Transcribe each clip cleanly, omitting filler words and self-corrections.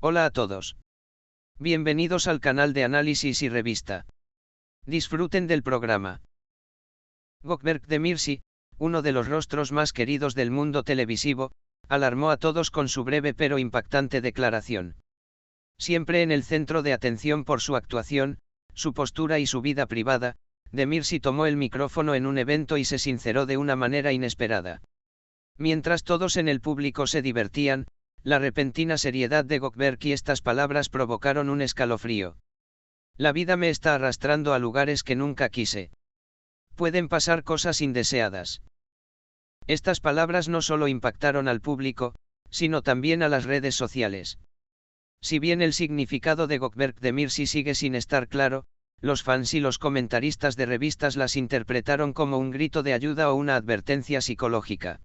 Hola a todos. Bienvenidos al canal de análisis y revista. Disfruten del programa. Gökberk Demirci, uno de los rostros más queridos del mundo televisivo, alarmó a todos con su breve pero impactante declaración. Siempre en el centro de atención por su actuación, su postura y su vida privada, Demirci tomó el micrófono en un evento y se sinceró de una manera inesperada. Mientras todos en el público se divertían, la repentina seriedad de Gökberk y estas palabras provocaron un escalofrío. La vida me está arrastrando a lugares que nunca quise. Pueden pasar cosas indeseadas. Estas palabras no solo impactaron al público, sino también a las redes sociales. Si bien el significado de Gökberk Demirci sigue sin estar claro, los fans y los comentaristas de revistas las interpretaron como un grito de ayuda o una advertencia psicológica.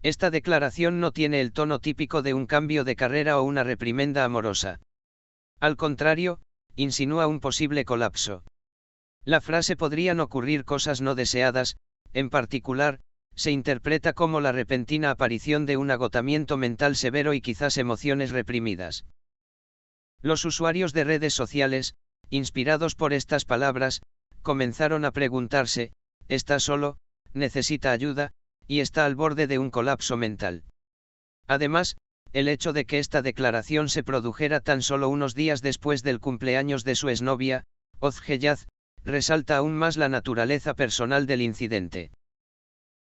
Esta declaración no tiene el tono típico de un cambio de carrera o una reprimenda amorosa. Al contrario, insinúa un posible colapso. La frase "podrían ocurrir cosas no deseadas", en particular, se interpreta como la repentina aparición de un agotamiento mental severo y quizás emociones reprimidas. Los usuarios de redes sociales, inspirados por estas palabras, comenzaron a preguntarse: ¿está solo? ¿Necesita ayuda? Y está al borde de un colapso mental. Además, el hecho de que esta declaración se produjera tan solo unos días después del cumpleaños de su exnovia, Özge Yaz, resalta aún más la naturaleza personal del incidente.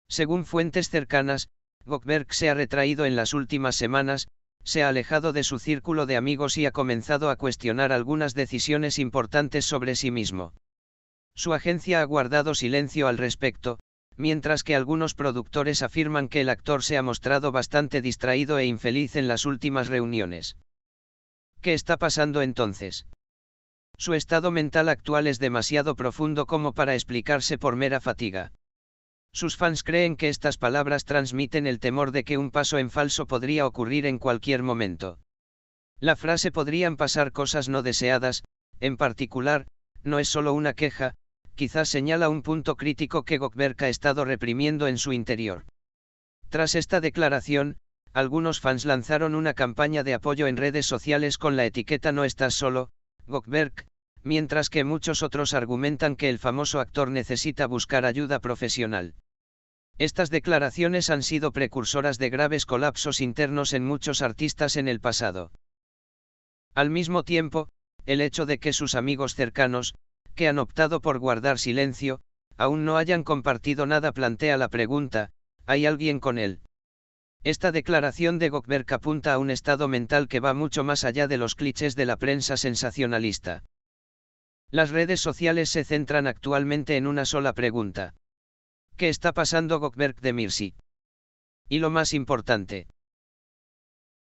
Según fuentes cercanas, Gökberk se ha retraído en las últimas semanas, se ha alejado de su círculo de amigos y ha comenzado a cuestionar algunas decisiones importantes sobre sí mismo. Su agencia ha guardado silencio al respecto, mientras que algunos productores afirman que el actor se ha mostrado bastante distraído e infeliz en las últimas reuniones. ¿Qué está pasando entonces? Su estado mental actual es demasiado profundo como para explicarse por mera fatiga. Sus fans creen que estas palabras transmiten el temor de que un paso en falso podría ocurrir en cualquier momento. La frase "podrían pasar cosas no deseadas", en particular, no es solo una queja, quizás señala un punto crítico que Gökberk ha estado reprimiendo en su interior. Tras esta declaración, algunos fans lanzaron una campaña de apoyo en redes sociales con la etiqueta "No estás solo, Gökberk", mientras que muchos otros argumentan que el famoso actor necesita buscar ayuda profesional. Estas declaraciones han sido precursoras de graves colapsos internos en muchos artistas en el pasado. Al mismo tiempo, el hecho de que sus amigos cercanos, que han optado por guardar silencio, aún no hayan compartido nada plantea la pregunta: ¿hay alguien con él? Esta declaración de Gökberk apunta a un estado mental que va mucho más allá de los clichés de la prensa sensacionalista. Las redes sociales se centran actualmente en una sola pregunta: ¿qué está pasando Gökberk Demirci? Y lo más importante: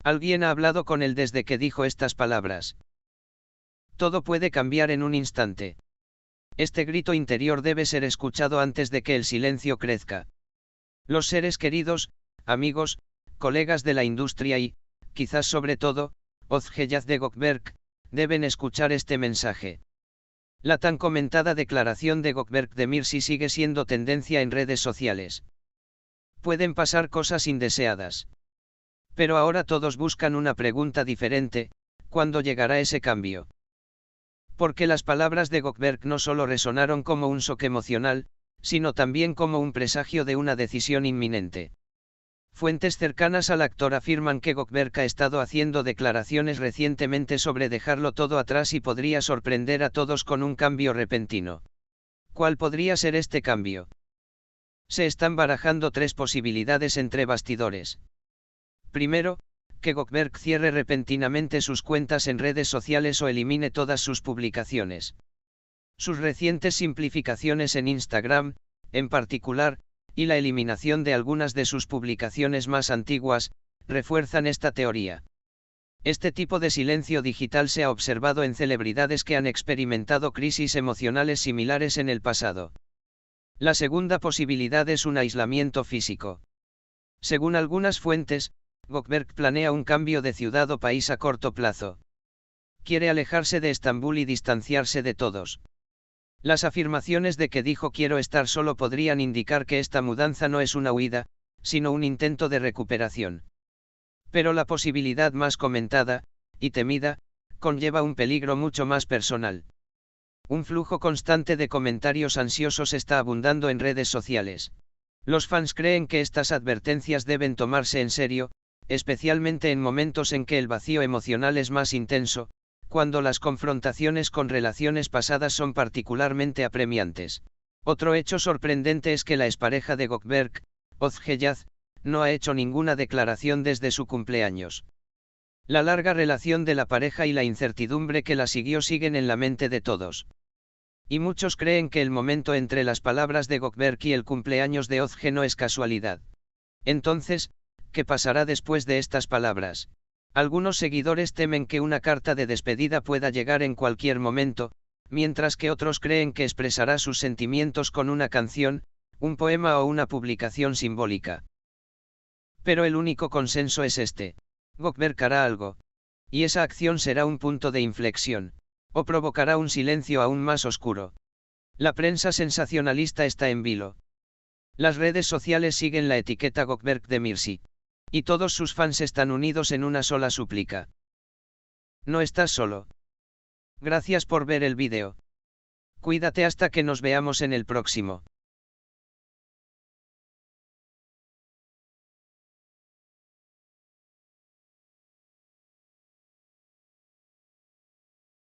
¿alguien ha hablado con él desde que dijo estas palabras? Todo puede cambiar en un instante. Este grito interior debe ser escuchado antes de que el silencio crezca. Los seres queridos, amigos, colegas de la industria y, quizás sobre todo, Özge Yaz de Gökberk, deben escuchar este mensaje. La tan comentada declaración de Gökberk Demirci sigue siendo tendencia en redes sociales. Pueden pasar cosas indeseadas. Pero ahora todos buscan una pregunta diferente: ¿cuándo llegará ese cambio? Porque las palabras de Gökberk no solo resonaron como un shock emocional, sino también como un presagio de una decisión inminente. Fuentes cercanas al actor afirman que Gökberk ha estado haciendo declaraciones recientemente sobre dejarlo todo atrás y podría sorprender a todos con un cambio repentino. ¿Cuál podría ser este cambio? Se están barajando tres posibilidades entre bastidores. Primero, que Gökberk cierre repentinamente sus cuentas en redes sociales o elimine todas sus publicaciones. Sus recientes simplificaciones en Instagram, en particular, y la eliminación de algunas de sus publicaciones más antiguas, refuerzan esta teoría. Este tipo de silencio digital se ha observado en celebridades que han experimentado crisis emocionales similares en el pasado. La segunda posibilidad es un aislamiento físico. Según algunas fuentes, Gökberk planea un cambio de ciudad o país a corto plazo. Quiere alejarse de Estambul y distanciarse de todos. Las afirmaciones de que dijo "quiero estar solo" podrían indicar que esta mudanza no es una huida, sino un intento de recuperación. Pero la posibilidad más comentada, y temida, conlleva un peligro mucho más personal. Un flujo constante de comentarios ansiosos está abundando en redes sociales. Los fans creen que estas advertencias deben tomarse en serio, especialmente en momentos en que el vacío emocional es más intenso, cuando las confrontaciones con relaciones pasadas son particularmente apremiantes. Otro hecho sorprendente es que la expareja de Gökberk, Özge Yaz, no ha hecho ninguna declaración desde su cumpleaños. La larga relación de la pareja y la incertidumbre que la siguió siguen en la mente de todos. Y muchos creen que el momento entre las palabras de Gökberk y el cumpleaños de Özge no es casualidad. Entonces, ¿qué pasará después de estas palabras? Algunos seguidores temen que una carta de despedida pueda llegar en cualquier momento, mientras que otros creen que expresará sus sentimientos con una canción, un poema o una publicación simbólica. Pero el único consenso es este: Gökberk hará algo. Y esa acción será un punto de inflexión, o provocará un silencio aún más oscuro. La prensa sensacionalista está en vilo. Las redes sociales siguen la etiqueta Gökberk Demirci. Y todos sus fans están unidos en una sola súplica. No estás solo. Gracias por ver el vídeo. Cuídate hasta que nos veamos en el próximo.